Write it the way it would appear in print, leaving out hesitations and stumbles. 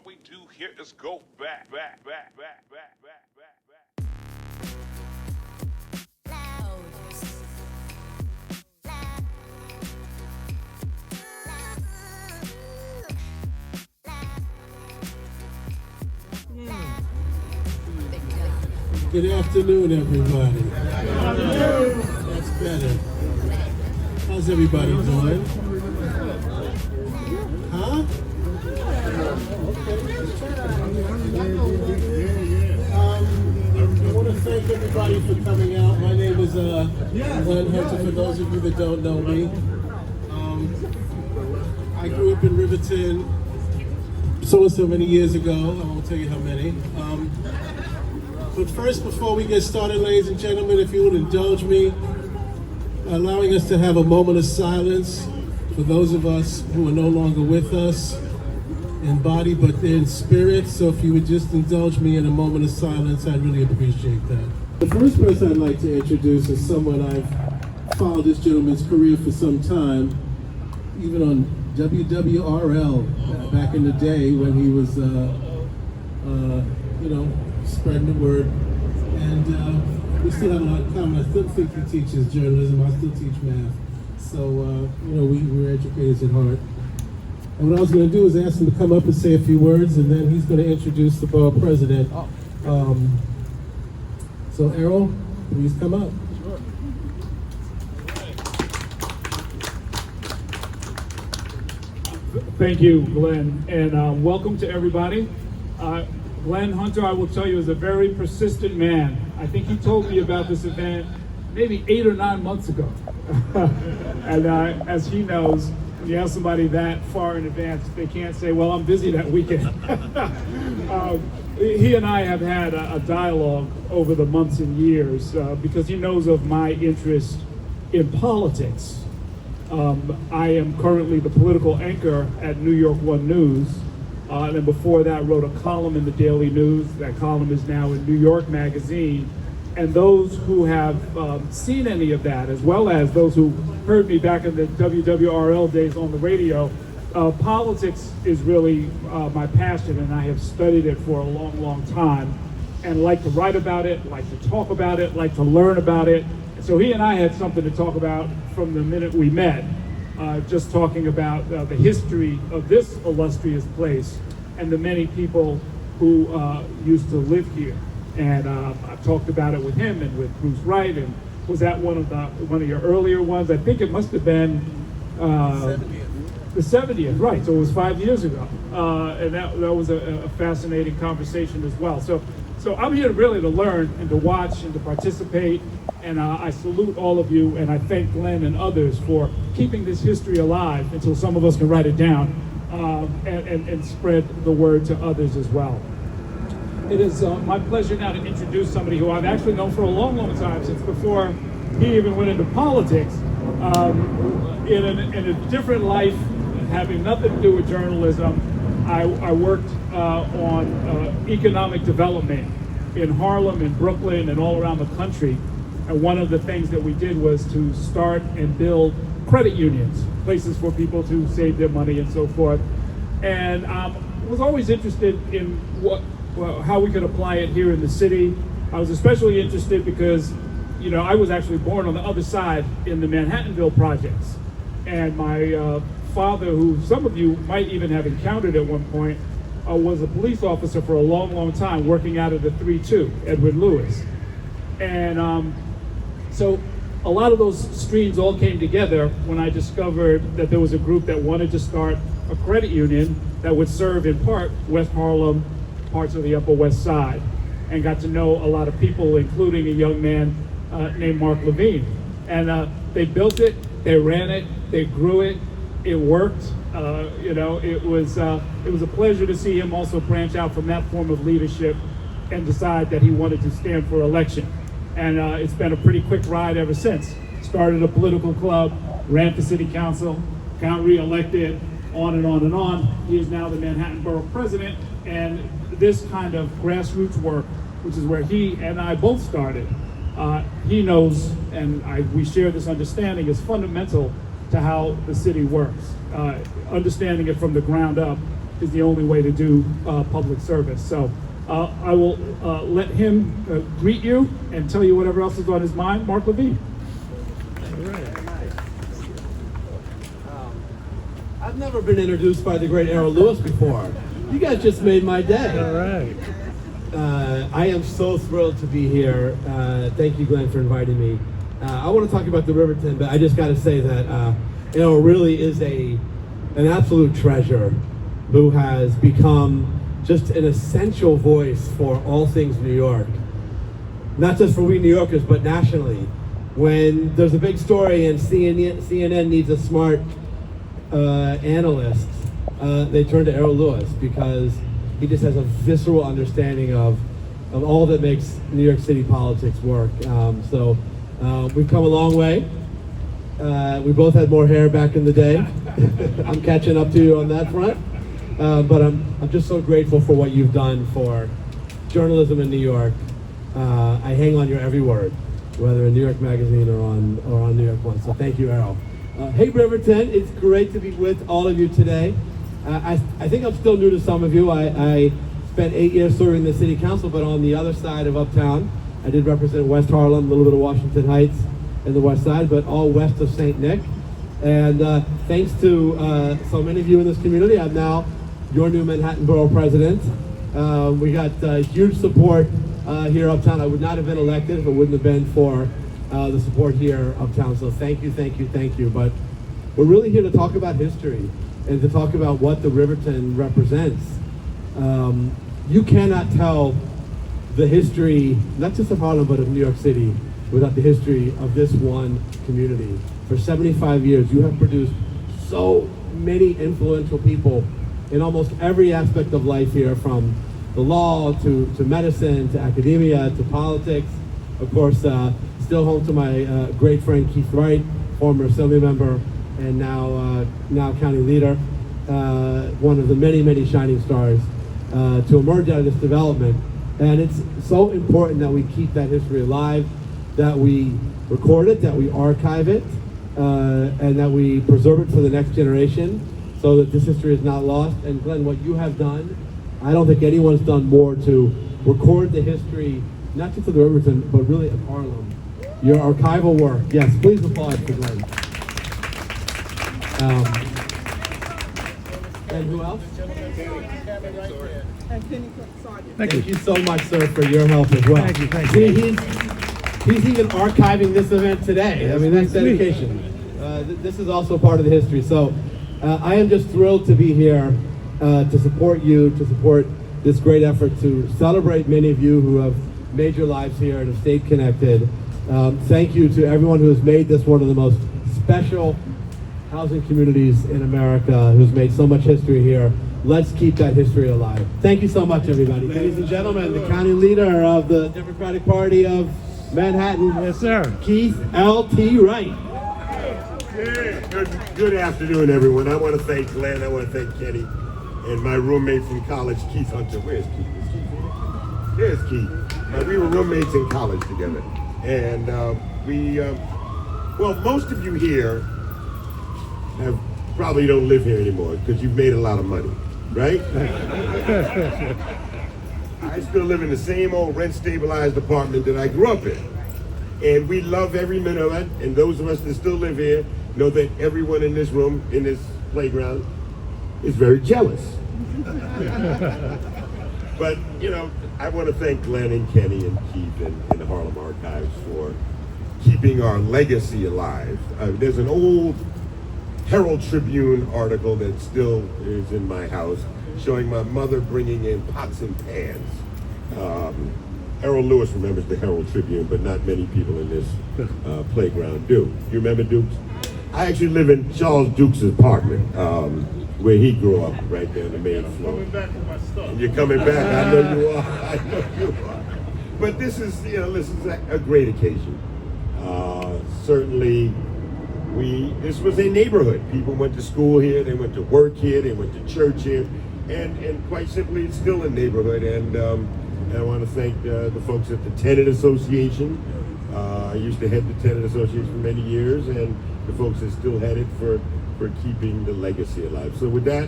we do here is go back, back, back, back, back, back, back, Good afternoon, everybody. That's better. How's everybody doing? Huh? I want to thank everybody for coming out. My name is Glenn Hunter, for those of you that don't know me. I grew up in Riverton so many years ago. I won't tell you how many. But first, before we get started, ladies and gentlemen, if you would indulge me, allowing us to have a moment of silence for those of us who are no longer with us in body, but in spirit. So if you would just indulge me in a moment of silence, I'd really appreciate that. The first person I'd like to introduce is someone I've followed this gentleman's career for some time, even on WWRL back in the day when he was, spreading the word. And we still have a lot in common. I still think he teaches journalism. I still teach math. So, we're educators at heart. And what I was going to do is ask him to come up and say a few words, and then he's going to introduce the borough president. So, Errol, please come up. Sure. Thank you, Glenn, and welcome to everybody. Glenn Hunter, I will tell you, is a very persistent man. I think he told me about this event maybe 8 or 9 months ago. And as he knows, when you have somebody that far in advance, they can't say, well, I'm busy that weekend. He and I have had a dialogue over the months and years because he knows of my interest in politics. I am currently the political anchor at New York One News. And then before that, wrote a column in the Daily News. That column is now in New York Magazine. And those who have seen any of that, as well as those who heard me back in the WWRL days on the radio, politics is really my passion, and I have studied it for a long, long time, and like to write about it, like to talk about it, like to learn about it. So he and I had something to talk about from the minute we met. Just talking about the history of this illustrious place and the many people who used to live here. And I've talked about it with him and with Bruce Wright, and was at one of your earlier ones. I think it must have been the 70th, right? So it was 5 years ago, and that was a fascinating conversation as well. So I'm here really to learn and to watch and to participate. And I salute all of you, and I thank Glenn and others for keeping this history alive until some of us can write it down and spread the word to others as well. It is my pleasure now to introduce somebody who I've actually known for a long, long time, since before he even went into politics, in a different life, having nothing to do with journalism. I worked on economic development in Harlem and Brooklyn and all around the country. And one of the things that we did was to start and build credit unions, places for people to save their money and so forth. And was always interested in how we could apply it here in the city. I was especially interested because, I was actually born on the other side in the Manhattanville projects. And my father, who some of you might even have encountered at one point, was a police officer for a long, long time, working out of the 3-2, Edward Lewis. And so a lot of those streams all came together when I discovered that there was a group that wanted to start a credit union that would serve in part West Harlem, parts of the Upper West Side, and got to know a lot of people, including a young man named Mark Levine. And they built it, they ran it, they grew it, it worked. It was a pleasure to see him also branch out from that form of leadership and decide that he wanted to stand for election. And it's been a pretty quick ride ever since. Started a political club, ran for city council, got reelected, on and on and on. He is now the Manhattan Borough President, and this kind of grassroots work, which is where he and I both started, he knows, and we share this understanding, is fundamental to how the city works. Understanding it from the ground up is the only way to do public service. So I will let him greet you and tell you whatever else is on his mind. Mark Levine. I've never been introduced by the great Errol Lewis before. You guys just made my day. All right. I am so thrilled to be here. Thank you, Glenn, for inviting me. I want to talk about the Riverton, but I just got to say that Errol really is an absolute treasure who has become just an essential voice for all things New York. Not just for we New Yorkers, but nationally. When there's a big story and CNN needs a smart analyst, they turn to Errol Lewis because he just has a visceral understanding of all that makes New York City politics work. So we've come a long way. We both had more hair back in the day. I'm catching up to you on that front. But I'm just so grateful for what you've done for journalism in New York. I hang on your every word, whether in New York Magazine or on New York One. So thank you, Errol. Hey Riverton, it's great to be with all of you today. I think I'm still new to some of you. I spent 8 years serving the city council, but on the other side of Uptown. I did represent West Harlem, a little bit of Washington Heights and the West Side, but all west of St. Nick. And thanks to so many of you in this community, I'm now your new Manhattan Borough President. We got huge support here uptown. I would not have been elected if it wouldn't have been for the support here uptown. So thank you, thank you, thank you. But we're really here to talk about history and to talk about what the Riverton represents. You cannot tell the history, not just of Harlem, but of New York City, without the history of this one community. For 75 years, you have produced so many influential people in almost every aspect of life here, from the law to medicine, to academia, to politics. Of course, still home to my great friend Keith Wright, former assembly member and now county leader, one of the many, many shining stars to emerge out of this development. And it's so important that we keep that history alive, that we record it, that we archive it, and that we preserve it for the next generation so that this history is not lost. And Glenn, what you have done, I don't think anyone's done more to record the history, not just of the Riverton, but really of Harlem. Your archival work. Yes, please applaud for Glenn. And who else? Thank you so much, sir, for your help as well. Thank you. See, he's even archiving this event today. I mean, that's dedication. This is also part of the history. So I am just thrilled to be here to support you, to support this great effort to celebrate many of you who have made your lives here and have stayed connected. Thank you to everyone who has made this one of the most special housing communities in America, who's made so much history here. Let's keep that history alive. Thank you so much, everybody. Ladies and gentlemen, the county leader of the Democratic Party of Manhattan. Yes, sir. Keith L.T. Wright. Yeah, good afternoon, everyone. I want to thank Glenn, I want to thank Kenny, and my roommate from college, Keith Hunter. Where's Keith? Is Keith here? There's Keith. We were roommates in college together. And well, most of you here probably don't live here anymore because you've made a lot of money, right? I still live in the same old rent-stabilized apartment that I grew up in. And we love every minute of it, and those of us that still live here know that everyone in this room, in this playground, is very jealous. But, you know, I want to thank Glenn and Kenny and Keith and the Harlem Archives for keeping our legacy alive. There's an old Herald Tribune article that still is in my house showing my mother bringing in pots and pans. Errol Lewis remembers the Herald Tribune, but not many people in this playground do. You remember Dukes? I actually live in Charles Dukes' apartment, where he grew up, right there on the main floor. Coming back with my stuff. And you're coming back. I know you are. I know you are. But this is, you know, this is a great occasion. Certainly, this was a neighborhood. People went to school here. They went to work here. They went to church here, and quite simply, it's still a neighborhood. And I want to thank the folks at the Tenant Association. I used to head the Tenant Association for many years, and the folks that still head it for keeping the legacy alive. So with that.